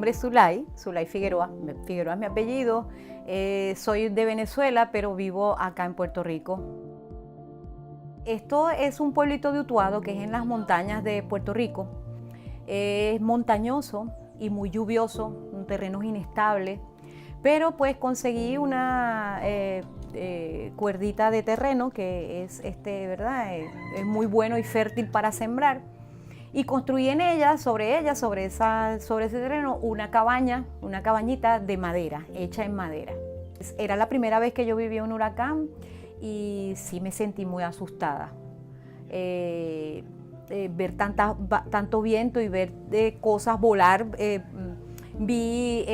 nombre es Zulay Figueroa. Figueroa es mi apellido. Soy de Venezuela, pero vivo acá en Puerto Rico. Esto es un pueblito de Utuado que es en las montañas de Puerto Rico. Es montañoso y muy lluvioso, un terreno inestable, pero pues conseguí una cuerdita de terreno que es, ¿verdad? Es muy bueno y fértil para sembrar. Y construí en ella, sobre ese terreno, una cabañita de madera, hecha en madera. Era la primera vez que yo vivía un huracán y sí me sentí muy asustada. Ver tanto viento y ver cosas volar. Vi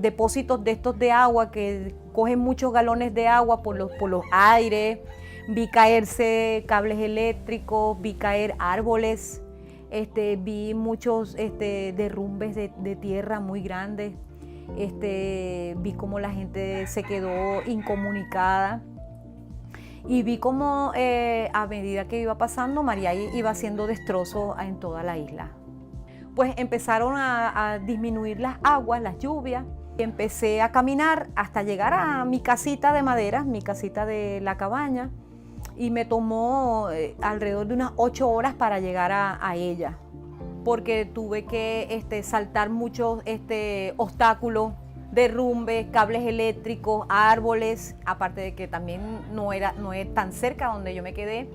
depósitos de estos de agua que cogen muchos galones de agua por los aires. Vi caerse cables eléctricos, vi caer árboles. Vi muchos derrumbes de tierra muy grandes. Vi cómo la gente se quedó incomunicada. Y vi cómo a medida que iba pasando, María iba haciendo destrozos en toda la isla. Pues empezaron a disminuir las aguas, las lluvias. Y empecé a caminar hasta llegar a mi casita de madera, mi casita de la cabaña. Y me tomó alrededor de unas 8 horas para llegar a ella, porque tuve que saltar muchos obstáculos, derrumbes, cables eléctricos, árboles, aparte de que también no es tan cerca donde yo me quedé,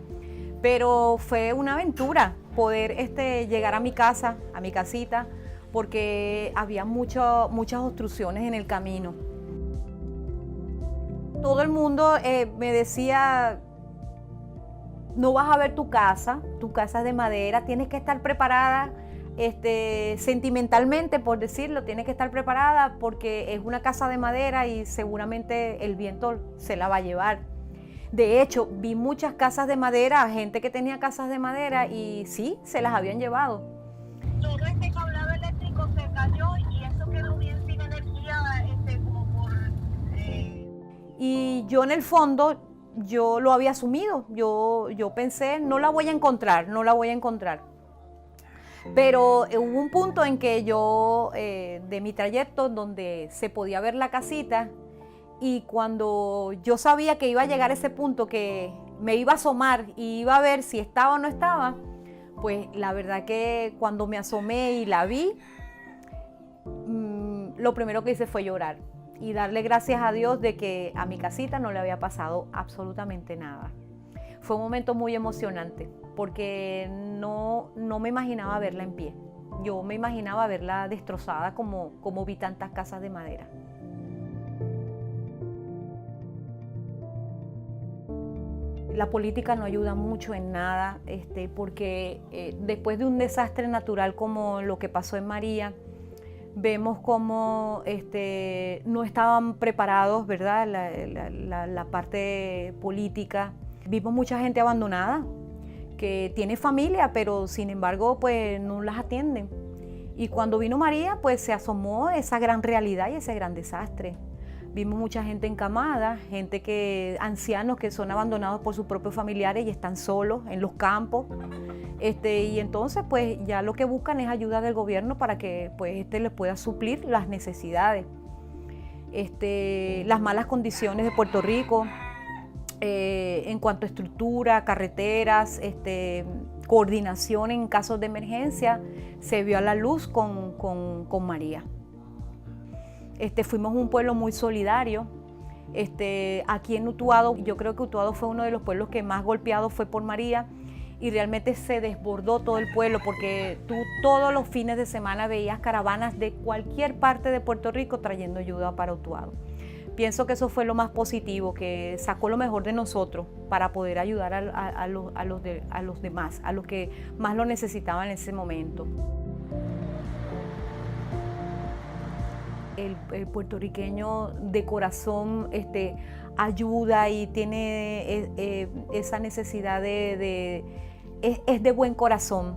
pero fue una aventura poder llegar a mi casa, a mi casita, porque había muchas obstrucciones en el camino. Todo el mundo me decía: no vas a ver tu casa es de madera, tienes que estar preparada sentimentalmente, por decirlo, tienes que estar preparada porque es una casa de madera y seguramente el viento se la va a llevar. De hecho, vi muchas casas de madera, gente que tenía casas de madera y sí, se las habían llevado. Todo este cablado eléctrico se cayó y eso quedó bien sin energía, como por... Y yo en el fondo, yo lo había asumido, yo pensé, no la voy a encontrar. Pero hubo un punto en que yo, de mi trayecto, donde se podía ver la casita, y cuando yo sabía que iba a llegar a ese punto, que me iba a asomar y iba a ver si estaba o no estaba, pues la verdad que cuando me asomé y la vi, lo primero que hice fue llorar y darle gracias a Dios de que a mi casita no le había pasado absolutamente nada. Fue un momento muy emocionante porque no me imaginaba verla en pie. Yo me imaginaba verla destrozada como vi tantas casas de madera. La política no ayuda mucho en nada, porque después de un desastre natural como lo que pasó en María, vemos cómo no estaban preparados, ¿verdad? La parte política. Vimos mucha gente abandonada, que tiene familia, pero sin embargo pues no las atienden. Y cuando vino María, pues se asomó esa gran realidad y ese gran desastre. Vimos mucha gente encamada, ancianos que son abandonados por sus propios familiares y están solos en los campos. Y entonces pues ya lo que buscan es ayuda del gobierno para que pues les pueda suplir las necesidades. Las malas condiciones de Puerto Rico en cuanto a estructura, carreteras, coordinación en casos de emergencia, se vio a la luz con María. Fuimos un pueblo muy solidario. Aquí en Utuado, yo creo que Utuado fue uno de los pueblos que más golpeado fue por María, y realmente se desbordó todo el pueblo porque tú todos los fines de semana veías caravanas de cualquier parte de Puerto Rico trayendo ayuda para Utuado. Pienso que eso fue lo más positivo, que sacó lo mejor de nosotros para poder ayudar a los demás, a los que más lo necesitaban en ese momento. El puertorriqueño de corazón ayuda y tiene esa necesidad es de buen corazón.